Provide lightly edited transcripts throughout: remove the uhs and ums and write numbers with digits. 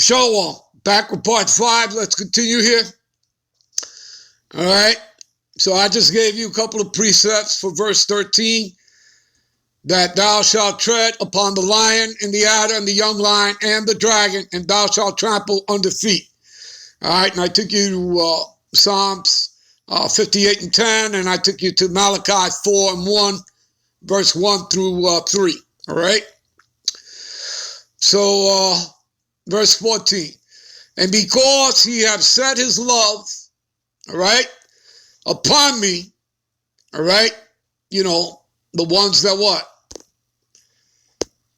Shalom. Back with part 5. Let's continue here. All right. So I just gave you a couple of precepts for verse 13. That thou shalt tread upon the lion and the adder and the young lion and the dragon, and thou shalt trample under feet. All right. And I took you to Psalms 58 and 10, and I took you to Malachi 4 and 1, verse 1 through 3. All right. So verse 14. And because he have set his love, all right, upon me, all right, you know, the ones that what?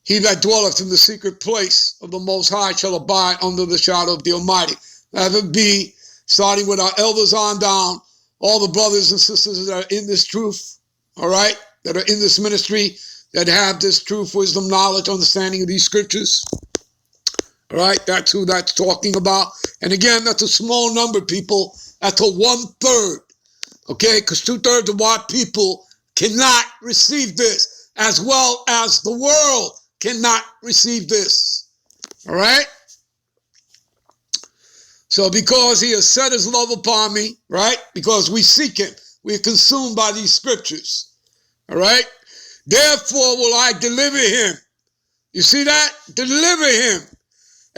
He that dwelleth in the secret place of the Most High shall abide under the shadow of the Almighty. That would be starting with our elders on down, all the brothers and sisters that are in this truth, all right, that are in this ministry, that have this truth, wisdom, knowledge, understanding of these scriptures. All right, that's who that's talking about. And again, that's a small number, people. That's a 1/3, okay? Because 2/3 of our people cannot receive this, as well as the world cannot receive this. All right? So because he has set his love upon me, right? Because we seek him. We are consumed by these scriptures. All right? Therefore will I deliver him. You see that? Deliver him.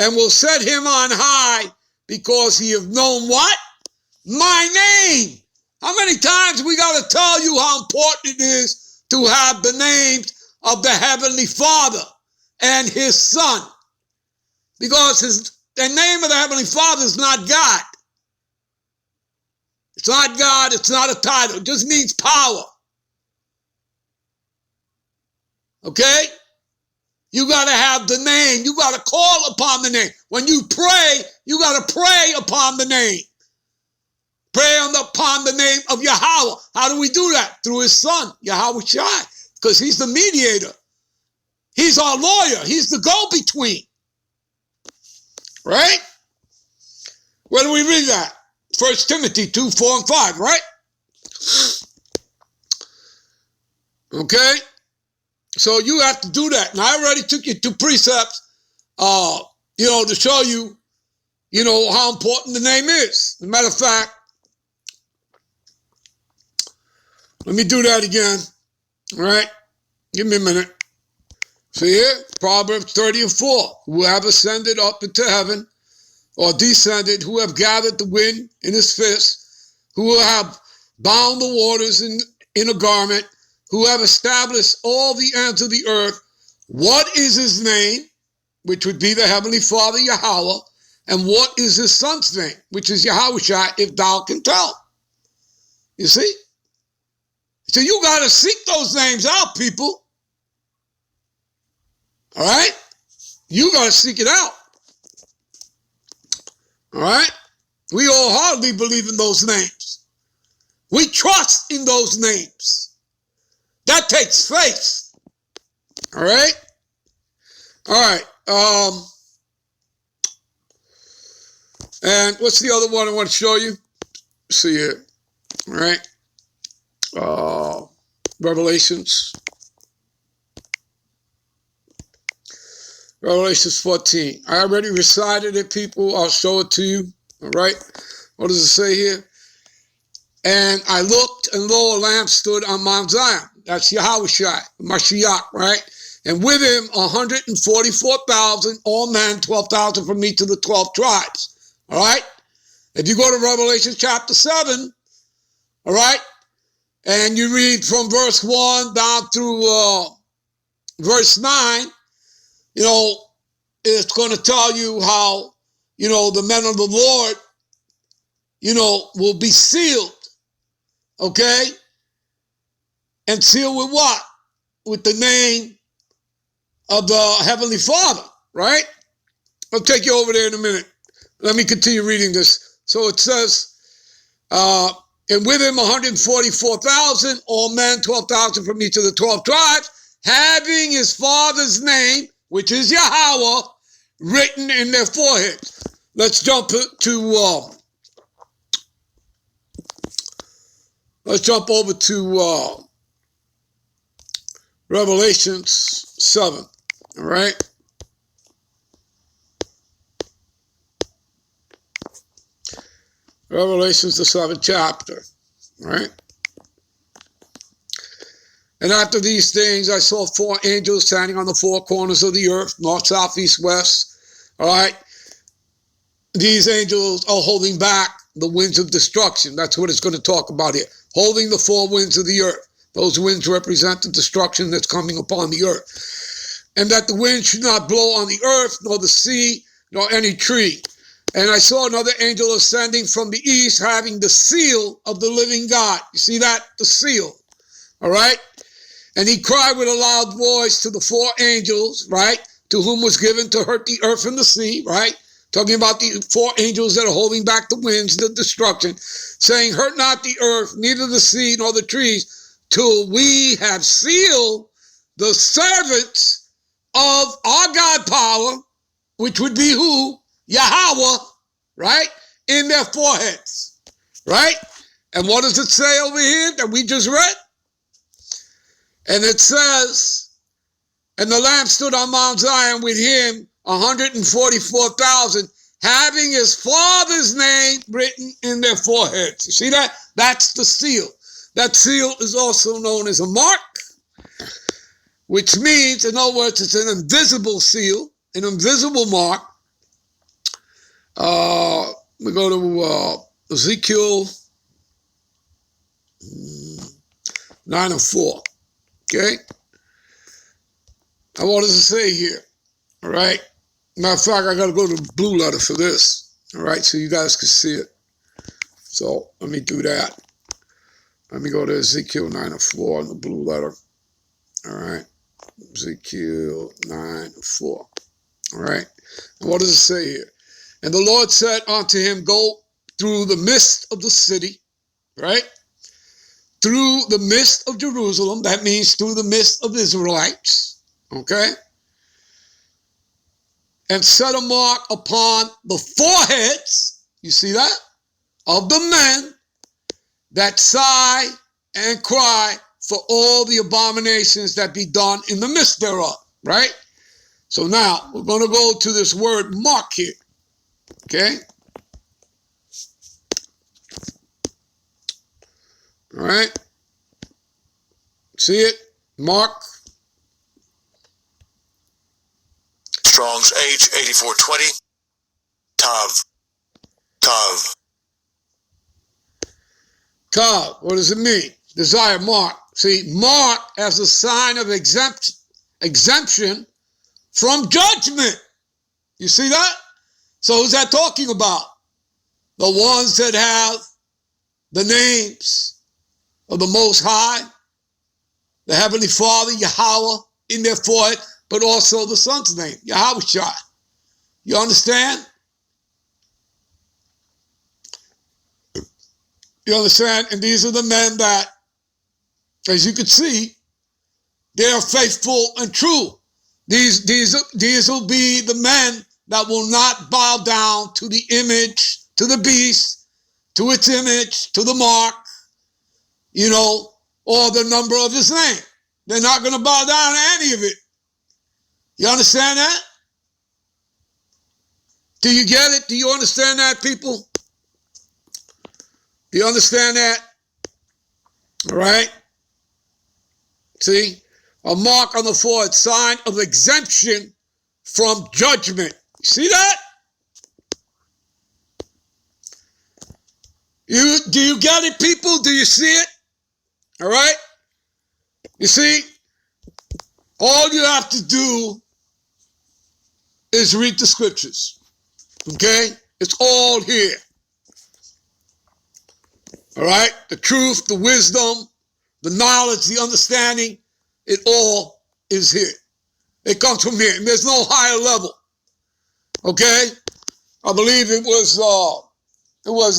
And will set him on high because he have known what? My name. How many times we got to tell you how important it is to have the names of the Heavenly Father and his Son? Because the name of the Heavenly Father is not God. It's not God. It's not a title. It just means power. Okay? You got to have the name. You got to call upon the name. When you pray, you got to pray upon the name. Pray upon the name of Yahweh. How do we do that? Through his Son, Yahweh Shai, because he's the mediator. He's our lawyer. He's the go-between. Right? Where do we read that? 1 Timothy 2, 4, and 5, right? Okay? So you have to do that. And I already took you to precepts, to show you, how important the name is. As a matter of fact, let me do that again. All right? Give me a minute. See here? Proverbs 30 and 4. Who have ascended up into heaven, or descended, who have gathered the wind in his fist, who have bound the waters in a garment, who have established all the ends of the earth. What is his name? Which would be the Heavenly Father, Yahweh. And what is his Son's name? Which is Yahushua, if thou can tell. You see? So you got to seek those names out, people. All right? You got to seek it out. All right? We all hardly believe in those names. We trust in those names. That takes faith. All right? All right. And what's the other one I want to show you? See here. All right. Revelations 14. I already recited it, people. I'll show it to you. All right. What does it say here? And I looked, and lo, a lamb stood on Mount Zion. That's Yahushua, Mashiach, right? And with him 144,000, all men, 12,000 from each of the 12 tribes. All right? If you go to Revelation chapter 7, all right, and you read from verse 1 down through verse 9, it's going to tell you how, the men of the Lord, will be sealed, okay? And sealed with what? With the name of the Heavenly Father, right? I'll take you over there in a minute. Let me continue reading this. So it says, and with him 144,000, all men, 12,000 from each of the 12 tribes, having his Father's name, which is Yahweh, written in their foreheads. Let's jump over to Revelations 7. All right. Revelation's the 7th chapter, right? And after these things, I saw 4 angels standing on the 4 corners of the earth, north, south, east, west. All right? These angels are holding back the winds of destruction. That's what it's going to talk about here. Holding the 4 winds of the earth. Those winds represent the destruction that's coming upon the earth. And that the wind should not blow on the earth, nor the sea, nor any tree. And I saw another angel ascending from the east, having the seal of the living God. You see that? The seal. All right? And he cried with a loud voice to the 4 angels, right? To whom was given to hurt the earth and the sea, right? Talking about the 4 angels that are holding back the winds, the destruction, saying, hurt not the earth, neither the sea nor the trees, till we have sealed the servants of our God power, which would be who? Yahweh, right? In their foreheads, right? And what does it say over here that we just read? And it says, and the Lamb stood on Mount Zion with him 144,000, having his Father's name written in their foreheads. You see that? That's the seal. That seal is also known as a mark, which means, in other words, it's an invisible seal, an invisible mark. We go to Ezekiel 9:4. Okay? Now, what does it say here? All right? Matter of fact, I got to go to the blue letter for this. All right? So you guys can see it. So let me do that. Let me go to Ezekiel 9:4 in the blue letter. All right? Ezekiel 9:4. All right? And what does it say here? And the Lord said unto him, go through the midst of the city, right? Through the midst of Jerusalem, that means through the midst of Israelites, okay? And set a mark upon the foreheads, you see that? Of the men that sigh and cry for all the abominations that be done in the midst thereof, right? So now, we're going to go to this word mark here, okay? All right? See it? Mark. Strong's H8420. Tav. Tav. Tav. What does it mean? Desire, mark. See, mark as a sign of exemption from judgment. You see that? So who's that talking about? The ones that have the names of the Most High, the Heavenly Father, Yahweh, in their forehead, but also the Son's name, Yahushua. You understand? You understand? And these are the men that, as you can see, they are faithful and true. These will be the men that will not bow down to the image, to the beast, to its image, to the mark, you know, or the number of his name. They're not going to bow down to any of it. You understand that? Do you get it? Do you understand that, people? Do you understand that? All right? See? A mark on the forehead, sign of exemption from judgment. You see that? Do you get it, people? Do you see it? All right? You see? All you have to do is read the scriptures. Okay? It's all here. All right? The truth, the wisdom, the knowledge, the understanding, it all is here. It comes from here. And there's no higher level. Okay? I believe it was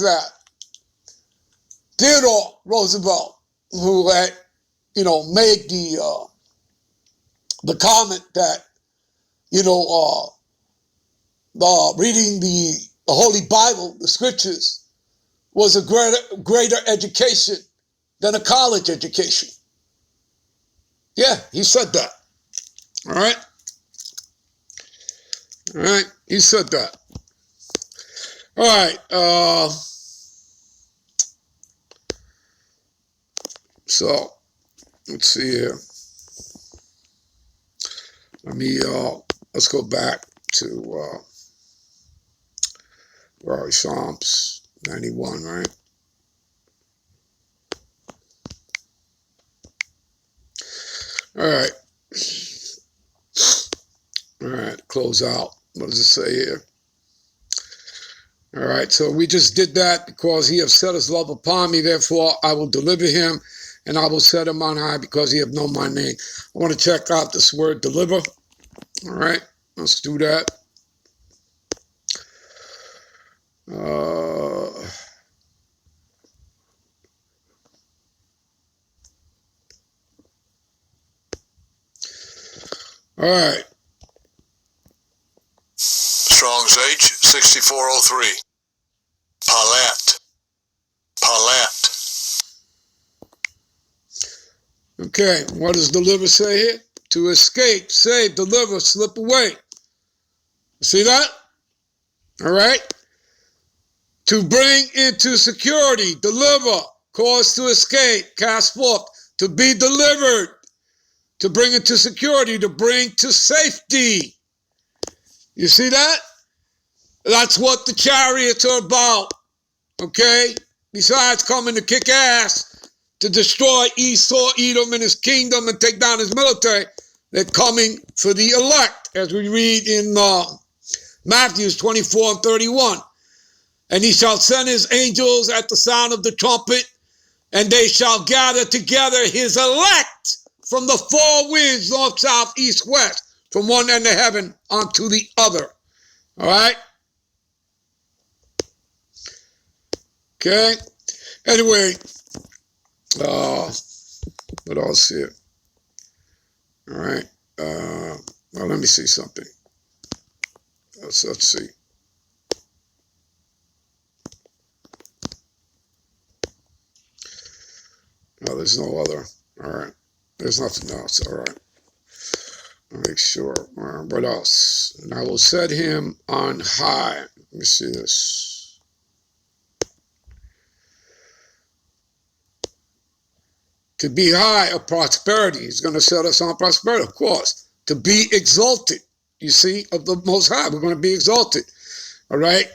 that Theodore Roosevelt who had, made the comment that, reading the Holy Bible, the scriptures, was a greater education than a college education. Yeah, he said that. All right? All right, he said that. All right, So, let's see here. Let's go back to, where are we? Psalms 91, right? All right. All right, close out. What does it say here? All right, so we just did that because he has set his love upon me. Therefore, I will deliver him, and I will set him on high because he have known my name. I want to check out this word deliver. All right, let's do that. All right. Strong's H 6403. Palat. Okay, what does deliver say here? To escape, save, deliver, slip away. See that? All right. To bring into security, deliver, cause to escape, cast forth, to be delivered, to bring into security, to bring to safety. You see that? That's what the chariots are about, okay? Besides coming to kick ass, to destroy Esau, Edom, and his kingdom and take down his military, they're coming for the elect, as we read in Matthew 24 and 31. And he shall send his angels at the sound of the trumpet, and they shall gather together his elect from the four winds, north, south, east, west, from one end of heaven unto the other. All right? Okay? Anyway, what else here? All right. Well, let me see something. Let's see. No, there's no other. All right. There's nothing else. All right. I'll make sure. What else? And I will set him on high. Let me see this. To be high of prosperity. He's going to set us on prosperity, of course. To be exalted. You see, of the Most High. We're going to be exalted. All right.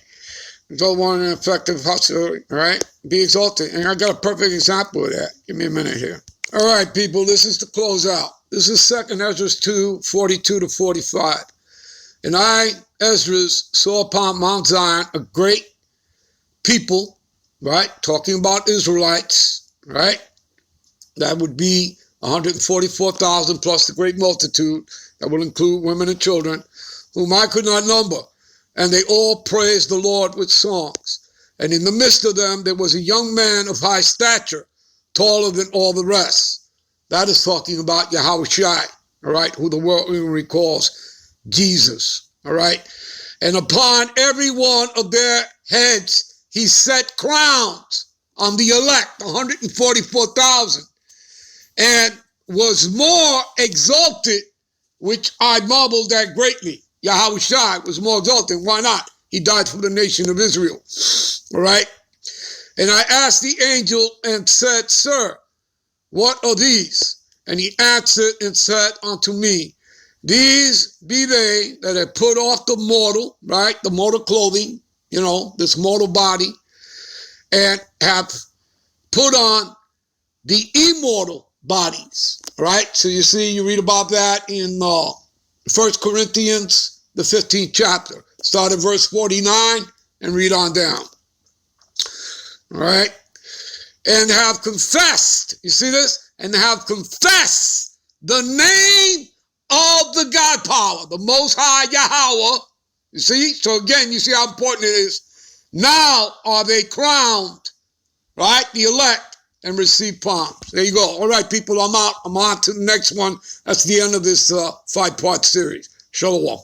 Don't want an effective hustle, all right? Be exalted. And I got a perfect example of that. Give me a minute here. All right, people, this is the closeout. This is 2 Ezra 2, 42 to 45. And I, Ezra, saw upon Mount Zion a great people, right? Talking about Israelites, right? That would be 144,000 plus the great multitude. That will include women and children, whom I could not number. And they all praised the Lord with songs. And in the midst of them, there was a young man of high stature, taller than all the rest. That is talking about Yahushua, all right, who the world recalls Jesus, all right. And upon every one of their heads, he set crowns on the elect, 144,000, and was more exalted, which I marveled at greatly. Yahushua was more exalted. Why not? He died for the nation of Israel. All right. And I asked the angel and said, Sir, what are these? And he answered and said unto me, These be they that have put off the mortal, right? The mortal clothing, you know, this mortal body, and have put on the immortal bodies. All right. So you see, you read about that in 1 Corinthians, the 15th chapter. Start at verse 49 and read on down. All right. And have confessed, you see this? And have confessed the name of the God power, the Most High Yahweh. You see? So again, you see how important it is. Now are they crowned, right? The elect, and receive palms. There you go. All right, people, I'm out. I'm on to the next one. That's the end of this 5-part series. Shalom.